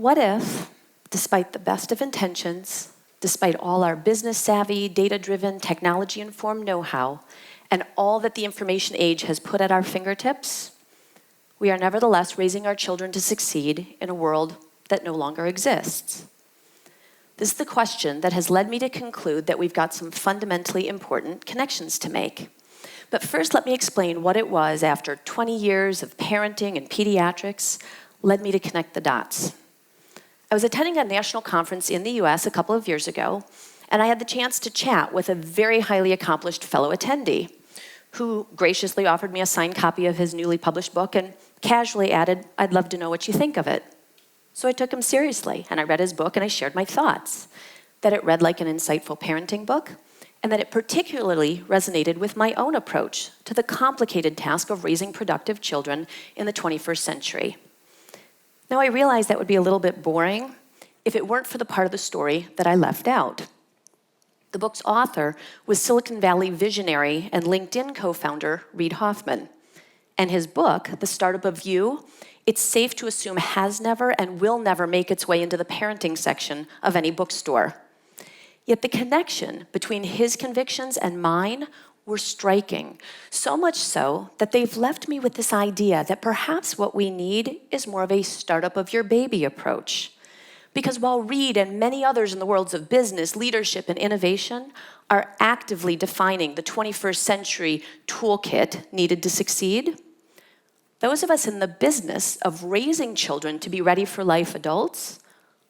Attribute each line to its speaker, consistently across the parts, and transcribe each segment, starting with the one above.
Speaker 1: What if, despite the best of intentions, despite all our business-savvy, data-driven, technology-informed know-how, and all that the information age has put at our fingertips, we are nevertheless raising our children to succeed in a world that no longer exists? This is the question that has led me to conclude that we've got some fundamentally important connections to make. But first, let me explain what it was after 20 years of parenting and pediatrics led me to connect the dots. I was attending a national conference in the US a couple of years ago, and I had the chance to chat with a very highly accomplished fellow attendee who graciously offered me a signed copy of his newly published book and casually added, "I'd love to know what you think of it." So I took him seriously, and I read his book and I shared my thoughts, that it read like an insightful parenting book, and that it particularly resonated with my own approach to the complicated task of raising productive children in the 21st century. Now, I realize that would be a little bit boring if it weren't for the part of the story that I left out. The book's author was Silicon Valley visionary and LinkedIn co-founder Reid Hoffman. And his book, The Startup of You, it's safe to assume has never and will never make its way into the parenting section of any bookstore. Yet the connection between his convictions and mine were striking, so much so that they've left me with this idea that perhaps what we need is more of a startup of your baby approach. Because while Reid and many others in the worlds of business, leadership, and innovation are actively defining the 21st century toolkit needed to succeed, those of us in the business of raising children to be ready for life adults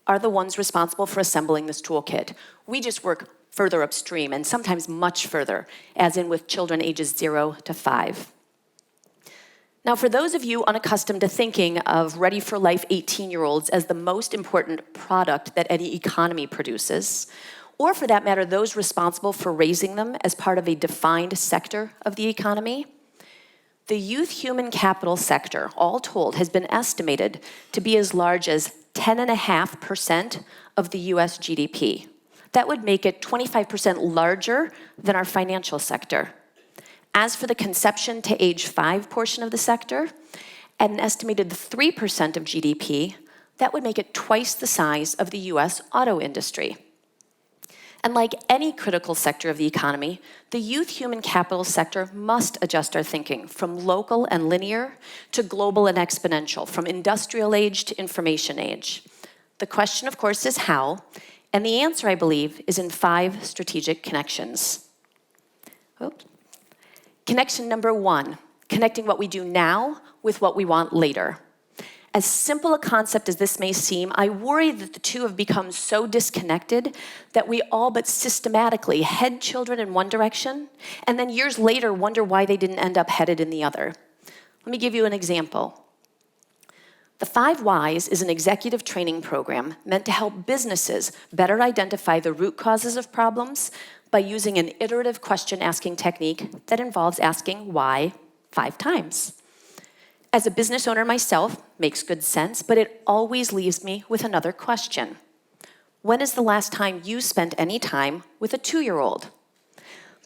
Speaker 1: are the ones responsible for assembling this toolkit. We just work further upstream, and sometimes much further, as in with children ages 0 to 5. Now, for those of you unaccustomed to thinking of ready-for-life 18-year-olds as the most important product that any economy produces, or for that matter, those responsible for raising them as part of a defined sector of the economy, the youth human capital sector, all told, has been estimated to be as large as 10.5% of the US GDP. That would make it 25% larger than our financial sector. As for the conception to age 5 portion of the sector, at an estimated 3% of GDP, that would make it twice the size of the US auto industry. And like any critical sector of the economy, the youth human capital sector must adjust our thinking from local and linear to global and exponential, from industrial age to information age. The question, of course, is how, and the answer, I believe, is in 5 strategic connections. Oops. Connection number 1, connecting what we do now with what we want later. As simple a concept as this may seem, I worry that the two have become so disconnected that we all but systematically head children in one direction, and then years later wonder why they didn't end up headed in the other. Let me give you an example. The 5 Whys is an executive training program meant to help businesses better identify the root causes of problems by using an iterative question-asking technique that involves asking why 5 times. As a business owner myself, makes good sense, but it always leaves me with another question. When is the last time you spent any time with a 2-year-old?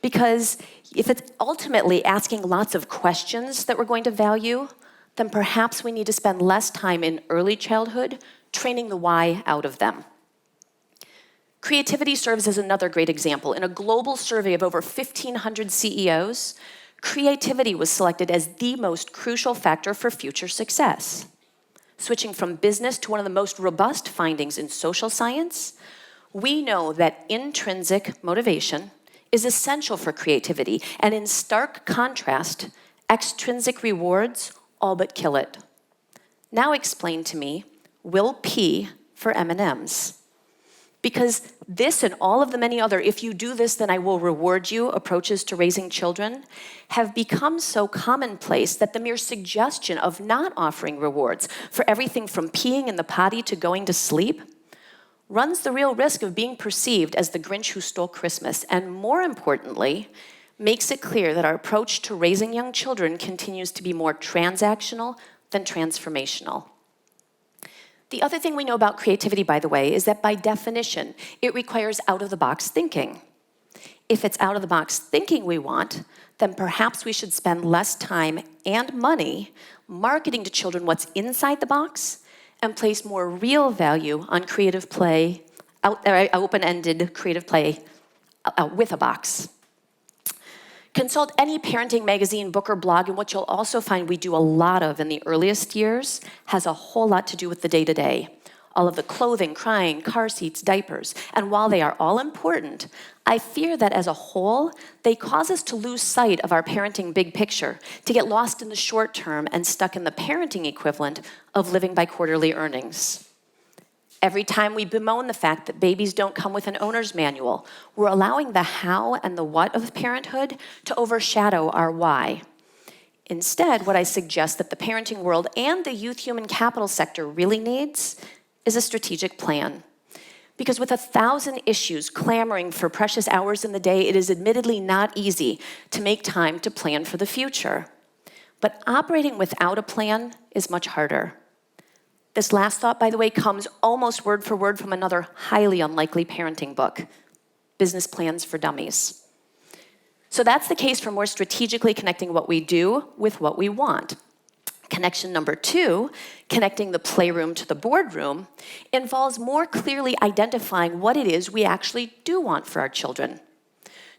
Speaker 1: Because if it's ultimately asking lots of questions that we're going to value, then perhaps we need to spend less time in early childhood training the why out of them. Creativity serves as another great example. In a global survey of over 1,500 CEOs, creativity was selected as the most crucial factor for future success. Switching from business to one of the most robust findings in social science, we know that intrinsic motivation is essential for creativity, and in stark contrast, extrinsic rewards all but kill it. Now explain to me, will P for M&Ms? Because this and all of the many other "if you do this, then I will reward you" approaches to raising children have become so commonplace that the mere suggestion of not offering rewards for everything from peeing in the potty to going to sleep runs the real risk of being perceived as the Grinch who stole Christmas, and more importantly, makes it clear that our approach to raising young children continues to be more transactional than transformational. The other thing we know about creativity, by the way, is that by definition, it requires out-of-the-box thinking. If it's out-of-the-box thinking we want, then perhaps we should spend less time and money marketing to children what's inside the box and place more real value on creative play, open-ended creative play with a box. Consult any parenting magazine, book, or blog, and what you'll also find we do a lot of in the earliest years has a whole lot to do with the day-to-day. All of the clothing, crying, car seats, diapers. And while they are all important, I fear that as a whole, they cause us to lose sight of our parenting big picture, to get lost in the short term and stuck in the parenting equivalent of living by quarterly earnings. Every time we bemoan the fact that babies don't come with an owner's manual, we're allowing the how and the what of parenthood to overshadow our why. Instead, what I suggest that the parenting world and the youth human capital sector really needs is a strategic plan. Because with 1,000 issues clamoring for precious hours in the day, it is admittedly not easy to make time to plan for the future. But operating without a plan is much harder. This last thought, by the way, comes almost word for word from another highly unlikely parenting book, Business Plans for Dummies. So that's the case for more strategically connecting what we do with what we want. Connection number 2, connecting the playroom to the boardroom, involves more clearly identifying what it is we actually do want for our children.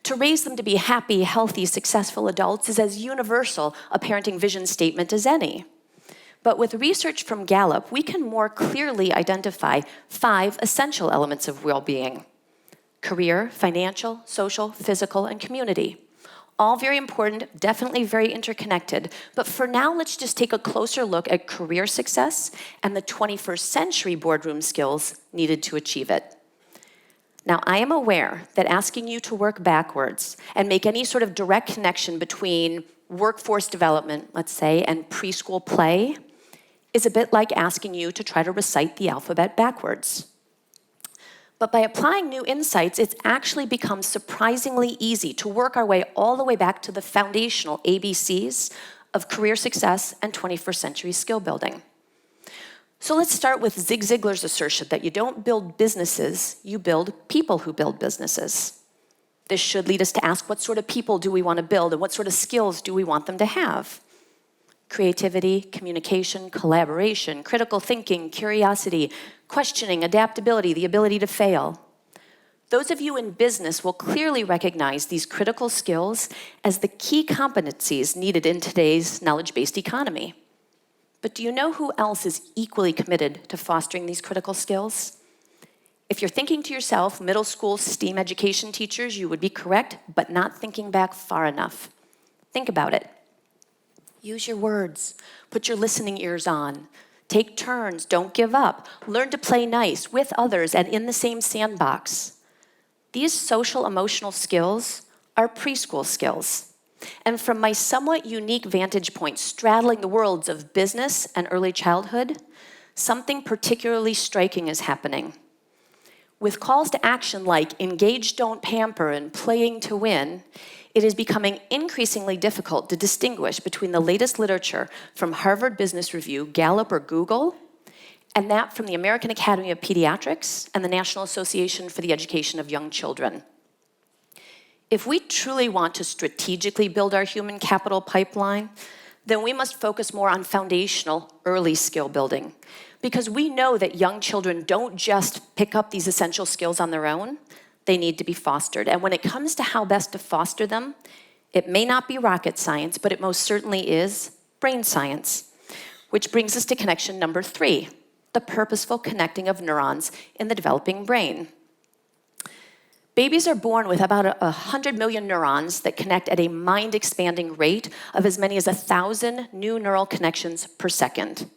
Speaker 1: To raise them to be happy, healthy, successful adults is as universal a parenting vision statement as any. But with research from Gallup, we can more clearly identify 5 essential elements of well-being: career, financial, social, physical, and community. All very important, definitely very interconnected. But for now, let's just take a closer look at career success and the 21st century boardroom skills needed to achieve it. Now, I am aware that asking you to work backwards and make any sort of direct connection between workforce development, let's say, and preschool play is a bit like asking you to try to recite the alphabet backwards. But by applying new insights, it's actually become surprisingly easy to work our way all the way back to the foundational ABCs of career success and 21st century skill building. So let's start with Zig Ziglar's assertion that you don't build businesses, you build people who build businesses. This should lead us to ask, what sort of people do we want to build and what sort of skills do we want them to have? Creativity, communication, collaboration, critical thinking, curiosity, questioning, adaptability, the ability to fail. Those of you in business will clearly recognize these critical skills as the key competencies needed in today's knowledge-based economy. But do you know who else is equally committed to fostering these critical skills? If you're thinking to yourself, middle school STEAM education teachers, you would be correct, but not thinking back far enough. Think about it. Use your words. Put your listening ears on. Take turns. Don't give up. Learn to play nice with others and in the same sandbox. These social emotional skills are preschool skills. And from my somewhat unique vantage point, straddling the worlds of business and early childhood, something particularly striking is happening. With calls to action like engage, don't pamper, and playing to win, it is becoming increasingly difficult to distinguish between the latest literature from Harvard Business Review, Gallup, or Google, and that from the American Academy of Pediatrics and the National Association for the Education of Young Children. If we truly want to strategically build our human capital pipeline, then we must focus more on foundational early skill building, because we know that young children don't just pick up these essential skills on their own. They need to be fostered. And when it comes to how best to foster them, it may not be rocket science, but it most certainly is brain science. Which brings us to connection number 3, the purposeful connecting of neurons in the developing brain. Babies are born with about 100 million neurons that connect at a mind-expanding rate of as many as 1,000 new neural connections per second.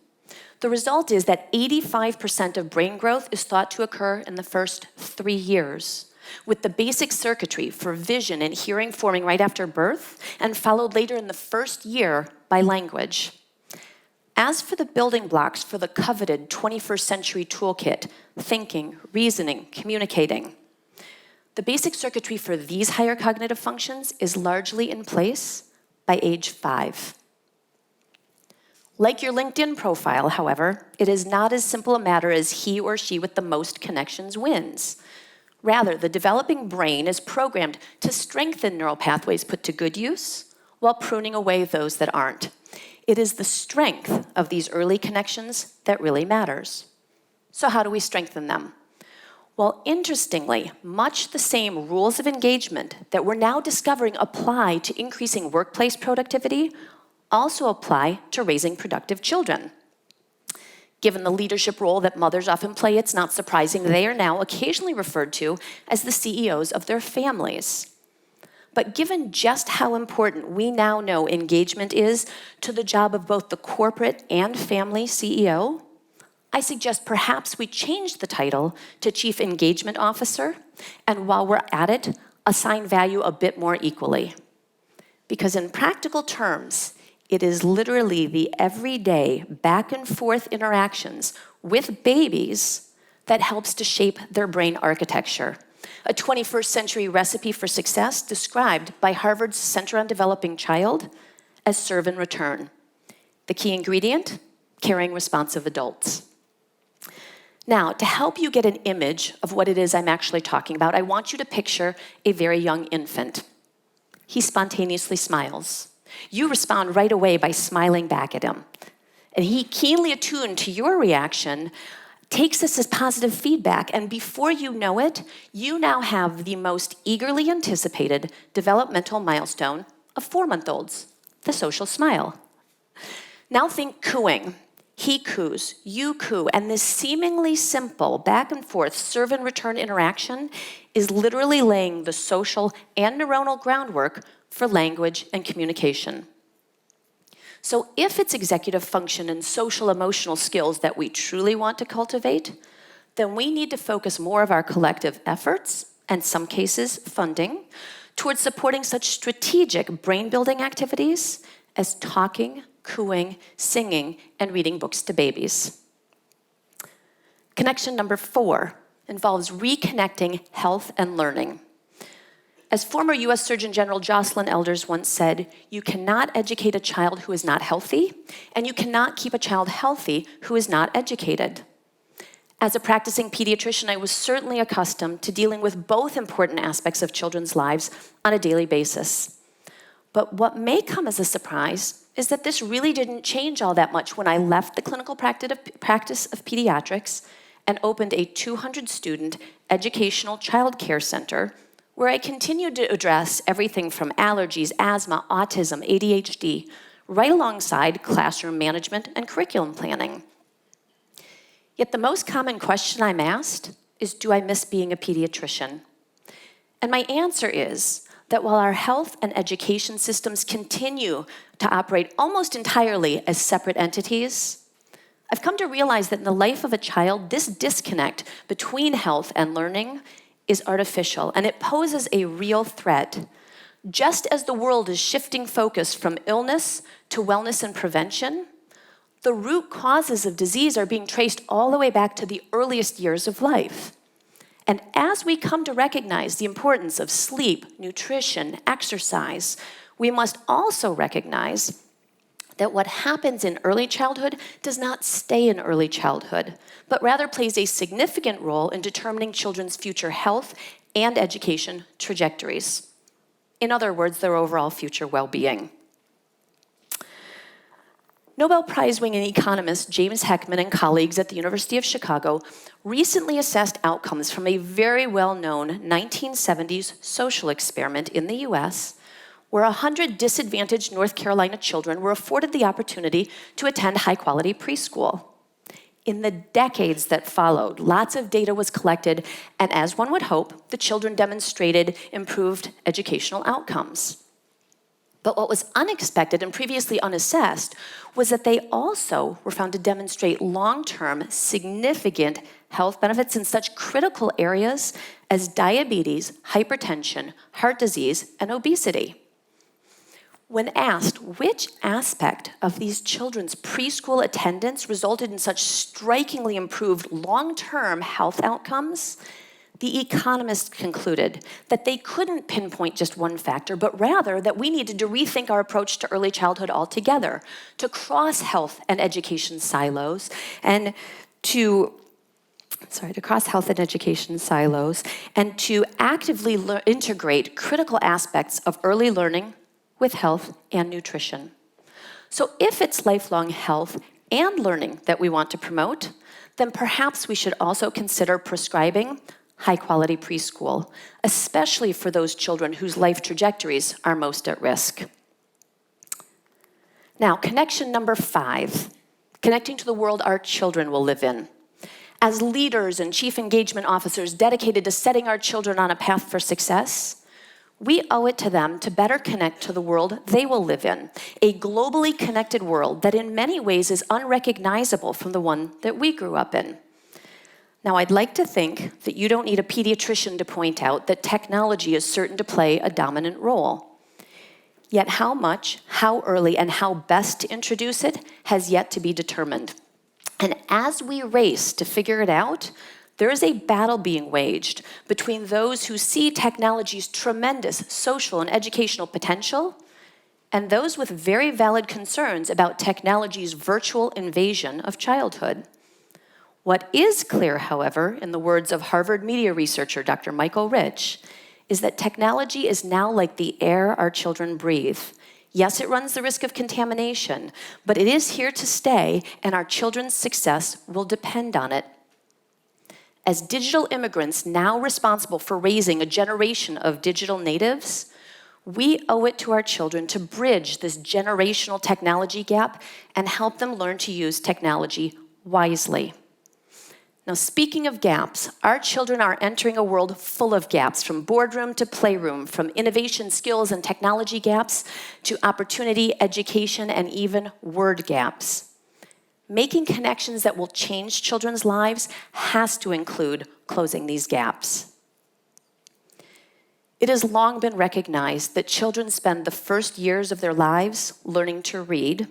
Speaker 1: The result is that 85% of brain growth is thought to occur in the first 3 years, with the basic circuitry for vision and hearing forming right after birth and followed later in the first year by language. As for the building blocks for the coveted 21st century toolkit, thinking, reasoning, communicating, the basic circuitry for these higher cognitive functions is largely in place by age 5. Like your LinkedIn profile, however, it is not as simple a matter as he or she with the most connections wins. Rather, the developing brain is programmed to strengthen neural pathways put to good use while pruning away those that aren't. It is the strength of these early connections that really matters. So how do we strengthen them? Well, interestingly, much the same rules of engagement that we're now discovering apply to increasing workplace productivity also apply to raising productive children. Given the leadership role that mothers often play, it's not surprising they are now occasionally referred to as the CEOs of their families. But given just how important we now know engagement is to the job of both the corporate and family CEO, I suggest perhaps we change the title to Chief Engagement Officer, and while we're at it, assign value a bit more equally. Because in practical terms, it is literally the everyday back and forth interactions with babies that helps to shape their brain architecture. A 21st century recipe for success described by Harvard's Center on Developing Child as serve and return. The key ingredient, caring, responsive adults. Now, to help you get an image of what it is I'm actually talking about, I want you to picture a very young infant. He spontaneously smiles. You respond right away by smiling back at him. And he, keenly attuned to your reaction, takes this as positive feedback, and before you know it, you now have the most eagerly anticipated developmental milestone of 4-month-olds, the social smile. Now think cooing. He coos, you coo, and this seemingly simple back and forth serve and return interaction is literally laying the social and neuronal groundwork for language and communication. So if it's executive function and social emotional skills that we truly want to cultivate, then we need to focus more of our collective efforts, and some cases funding, towards supporting such strategic brain-building activities as talking, cooing, singing, and reading books to babies. Connection number 4 involves reconnecting health and learning. As former U.S. Surgeon General Jocelyn Elders once said, you cannot educate a child who is not healthy, and you cannot keep a child healthy who is not educated. As a practicing pediatrician, I was certainly accustomed to dealing with both important aspects of children's lives on a daily basis. But what may come as a surprise is that this really didn't change all that much when I left the clinical practice of pediatrics and opened a 200-student educational child care center where I continued to address everything from allergies, asthma, autism, ADHD, right alongside classroom management and curriculum planning. Yet the most common question I'm asked is, do I miss being a pediatrician? And my answer is that while our health and education systems continue to operate almost entirely as separate entities, I've come to realize that in the life of a child, this disconnect between health and learning is artificial, and it poses a real threat. Just as the world is shifting focus from illness to wellness and prevention, the root causes of disease are being traced all the way back to the earliest years of life. And as we come to recognize the importance of sleep, nutrition, exercise, we must also recognize that what happens in early childhood does not stay in early childhood, but rather plays a significant role in determining children's future health and education trajectories. In other words, their overall future well-being. Nobel Prize-winning economist James Heckman and colleagues at the University of Chicago recently assessed outcomes from a very well-known 1970s social experiment in the US, where 100 disadvantaged North Carolina children were afforded the opportunity to attend high-quality preschool. In the decades that followed, lots of data was collected, and as one would hope, the children demonstrated improved educational outcomes. But what was unexpected and previously unassessed was that they also were found to demonstrate long-term, significant health benefits in such critical areas as diabetes, hypertension, heart disease, and obesity. When asked which aspect of these children's preschool attendance resulted in such strikingly improved long-term health outcomes, the economists concluded that they couldn't pinpoint just one factor, but rather that we needed to rethink our approach to early childhood altogether, to cross health and education silos, and to actively integrate critical aspects of early learning with health and nutrition. So if it's lifelong health and learning that we want to promote, then perhaps we should also consider prescribing high-quality preschool, especially for those children whose life trajectories are most at risk. Now, connection number 5, connecting to the world our children will live in. As leaders and chief engagement officers dedicated to setting our children on a path for success, we owe it to them to better connect to the world they will live in, a globally connected world that in many ways is unrecognizable from the one that we grew up in. Now, I'd like to think that you don't need a pediatrician to point out that technology is certain to play a dominant role. Yet how much, how early, and how best to introduce it has yet to be determined. And as we race to figure it out, there is a battle being waged between those who see technology's tremendous social and educational potential and those with very valid concerns about technology's virtual invasion of childhood. What is clear, however, in the words of Harvard media researcher Dr. Michael Rich, is that technology is now like the air our children breathe. Yes, it runs the risk of contamination, but it is here to stay, and our children's success will depend on it. As digital immigrants now responsible for raising a generation of digital natives, we owe it to our children to bridge this generational technology gap and help them learn to use technology wisely. Now, speaking of gaps, our children are entering a world full of gaps, from Boardroom to Playroom, from innovation, skills, and technology gaps to opportunity, education, and even word gaps. Making connections that will change children's lives has to include closing these gaps. It has long been recognized that children spend the first years of their lives learning to read,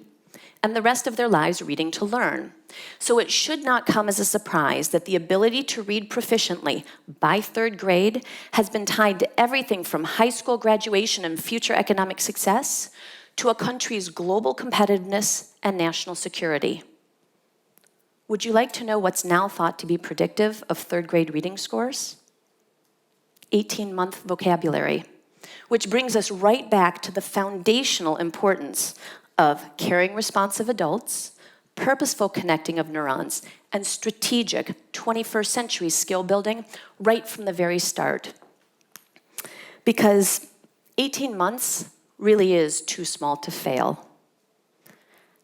Speaker 1: and the rest of their lives reading to learn. So it should not come as a surprise that the ability to read proficiently by 3rd grade has been tied to everything from high school graduation and future economic success to a country's global competitiveness and national security. Would you like to know what's now thought to be predictive of 3rd grade reading scores? 18-month vocabulary, which brings us right back to the foundational importance of caring, responsive adults, purposeful connecting of neurons, and strategic 21st century skill building right from the very start. Because 18 months really is too small to fail.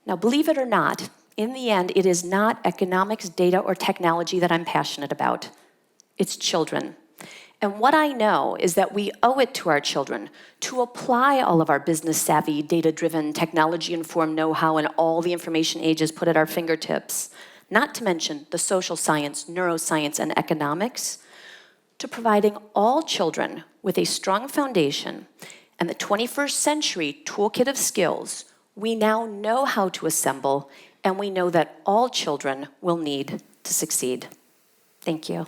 Speaker 1: Now, believe it or not, in the end, it is not economics, data, or technology that I'm passionate about. It's children. And what I know is that we owe it to our children to apply all of our business-savvy, data-driven, technology-informed know-how and all the information age has put at our fingertips, not to mention the social science, neuroscience, and economics, to providing all children with a strong foundation and the 21st century toolkit of skills we now know how to assemble, and we know that all children will need to succeed. Thank you.